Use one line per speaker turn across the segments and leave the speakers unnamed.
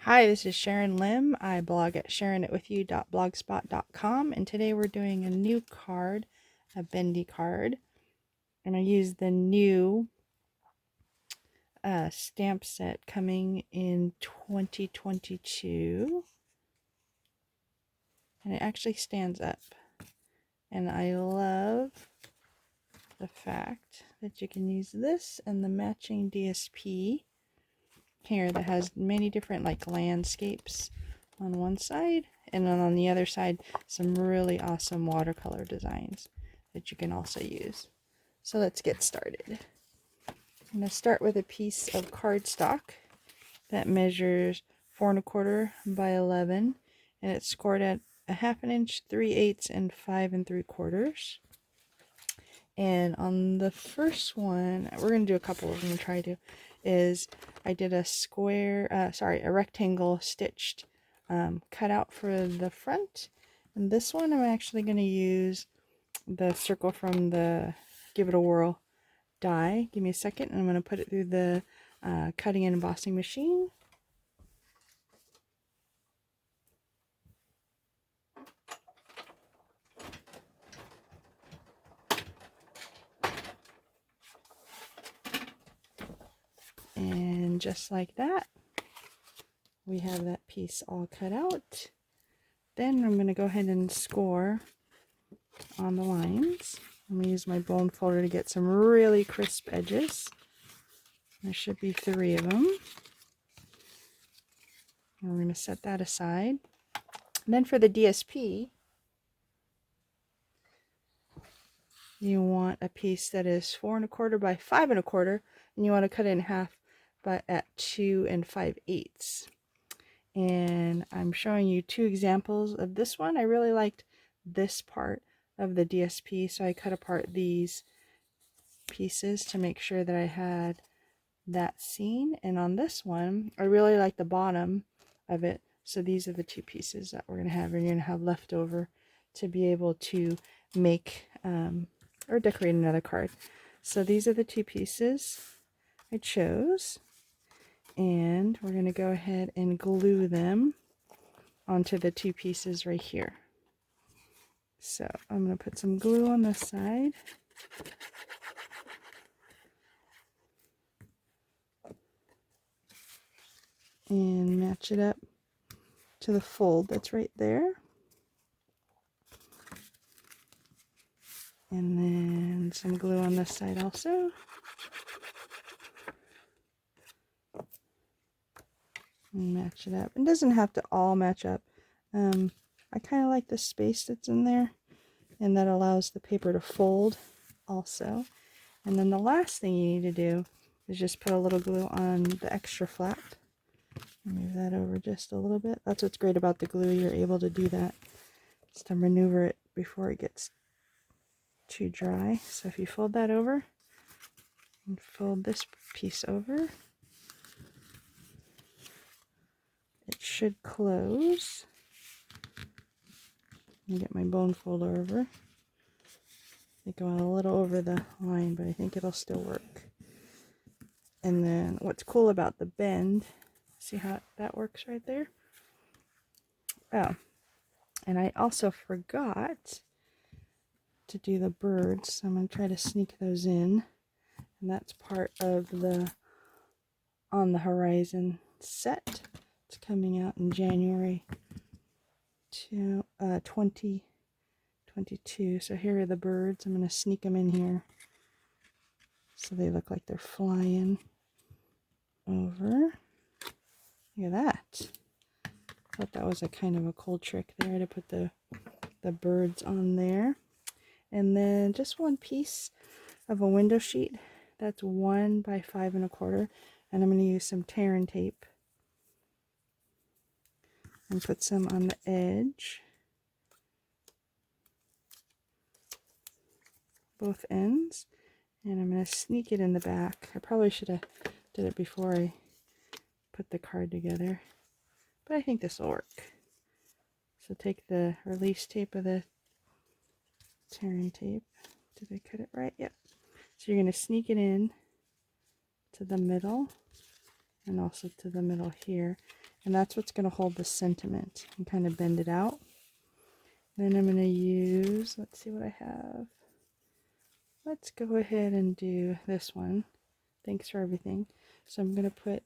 Hi, this is Sharon Lim. I blog at sharonitwithyou.blogspot.com, and today we're doing a new card, a bendy card. I'm going to use the new stamp set coming in 2022, and it actually stands up. And I love the fact that you can use this and the matching DSP here that has many different like landscapes on one side, and then on the other side some really awesome watercolor designs that you can also use. So let's get started. I'm going to start with a piece of cardstock that measures 4 1/4 by 11, and it's scored at 1/2 inch, 3/8, and 5 3/4. And on the first one, we're going to do a couple of them, try to, is I did a a rectangle stitched cutout for the front. And this one I'm actually going to use the circle from the Give It a Whirl die. Give me a second, and I'm going to put it through the cutting and embossing machine. And just like that, we have that piece all cut out. Then I'm going to go ahead and score on the lines. I'm going to use my bone folder to get some really crisp edges. There should be 3 of them. And we're going to set that aside. And then for the DSP, you want a piece that is 4 1/4 by 5 1/4, and you want to cut it in half but at 2 5/8. And I'm showing you 2 examples of this one. I really liked this part of the DSP, so I cut apart these pieces to make sure that I had that scene. And on this one, I really like the bottom of it, so these are the 2 pieces that we're going to have, and you're going to have left over to be able to make or decorate another card. So these are the 2 pieces I chose, and we're going to go ahead and glue them onto the 2 pieces right here. So I'm going to put some glue on this side. And match it up to the fold that's right there. And then some glue on this side also. And match it up. It doesn't have to all match up. I kind of like the space that's in there, and that allows the paper to fold also. And then the last thing you need to do is just put a little glue on the extra flap. Move that over just a little bit. That's what's great about the glue. You're able to do that, just to maneuver it before it gets too dry. So if you fold that over and fold this piece over, it should close. Let me get my bone folder over. I think I went a little over the line, but I think it'll still work. And then what's cool about the bend, see how that works right there? Oh, and I also forgot to do the birds, so I'm going to try to sneak those in. And that's part of the On the Horizon set. It's coming out in January 2022. So here are the birds. I'm going to sneak them in here so they look like they're flying over. Look at that. I thought that was a kind of a cool trick there to put the birds on there. And then just one piece of a window sheet that's 1 by 5 1/4, and I'm going to use some tear and tape and put some on the edge, both ends, and I'm going to sneak it in the back. I probably should have did it before I put the card together, but I think this will work. So take the release tape of the tearing tape. Did I cut it right? Yep. So you're going to sneak it in to the middle, and also to the middle here. And that's what's going to hold the sentiment and kind of bend it out. Then I'm going to use, let's see what I have. Let's go ahead and do this one. Thanks for everything. So I'm going to put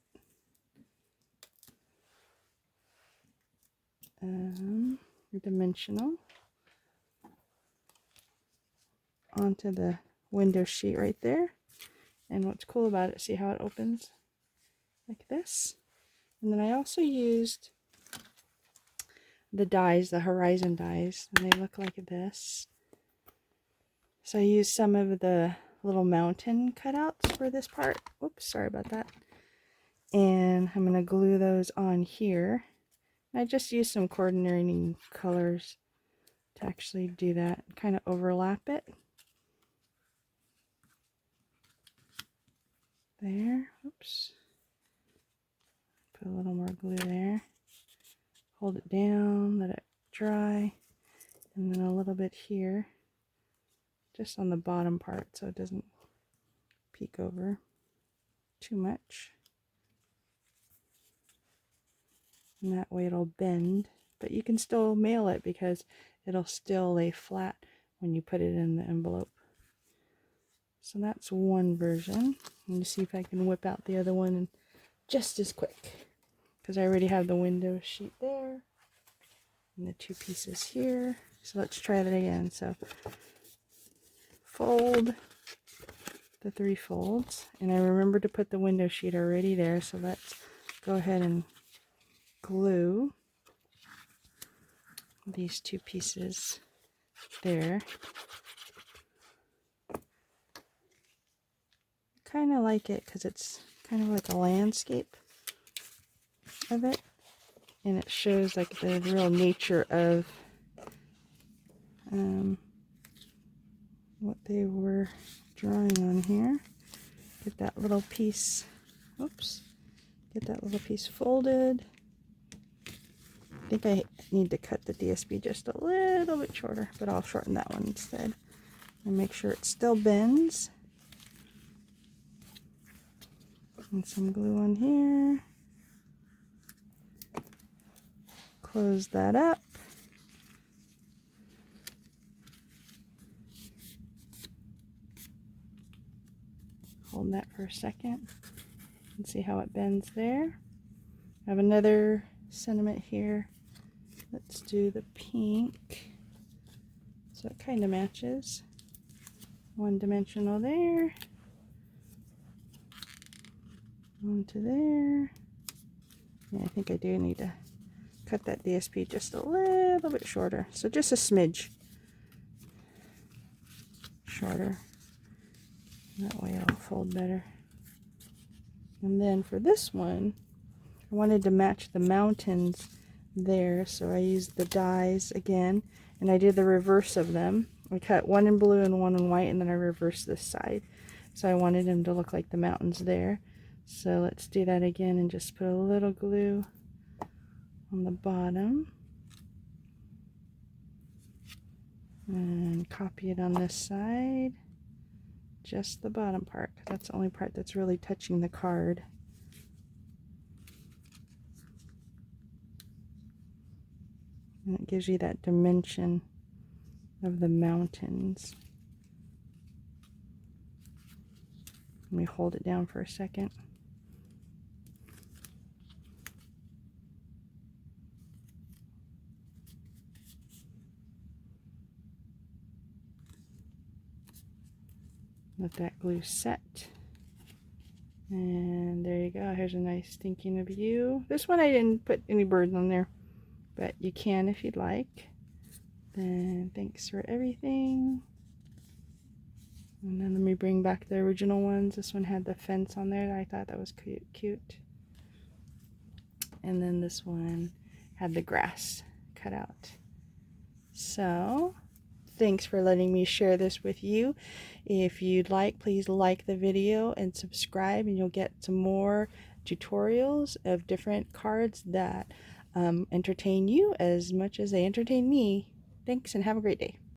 dimensional onto the window sheet right there. And what's cool about it, see how it opens like this? And then I also used the dies, the Horizon dies, and they look like this. So I used some of the little mountain cutouts for this part. Oops, sorry about that. And I'm going to glue those on here. I just used some coordinating colors to actually do that, kind of overlap it. There, oops. Put a little more glue there. Hold it down, let it dry, and then a little bit here, just on the bottom part so it doesn't peek over too much. And that way it'll bend, but you can still mail it because it'll still lay flat when you put it in the envelope. So that's one version. Let me see if I can whip out the other one just as quick, because I already have the window sheet there and the two pieces here. So let's try that again. So fold the 3 folds, and I remember to put the window sheet already there, so let's go ahead and glue these 2 pieces there. Kind of like it because it's kind of like a landscape of it, and it shows like the real nature of what they were drawing on here. Get that little piece, oops, get that little piece folded. I think I need to cut the DSP just a little bit shorter, but I'll shorten that one instead. And make sure it still bends. And some glue on here. Close that up. Hold that for a second and see how it bends there. I have another sentiment here. Let's do the pink. So it kind of matches. One dimensional there. Onto there. Yeah, I think I do need to cut that DSP just a little bit shorter. So just a smidge shorter. That way it'll fold better. And then for this one, I wanted to match the mountains there, so I used the dies again, and I did the reverse of them. I cut one in blue and one in white, and then I reversed this side. So I wanted them to look like the mountains there. So let's do that again and just put a little glue on the bottom. And copy it on this side. Just the bottom part, 'cause that's the only part that's really touching the card. And it gives you that dimension of the mountains. Let me hold it down for a second. Let that glue set. And there you go. Here's a nice thinking of you. This one I didn't put any birds on there, but you can if you'd like. Then thanks for everything. And then let me bring back the original ones. This one had the fence on there. I thought that was cute. And then this one had the grass cut out. So thanks for letting me share this with you. If you'd like, please like the video and subscribe, and you'll get some more tutorials of different cards that entertain you as much as they entertain me. Thanks, and have a great day.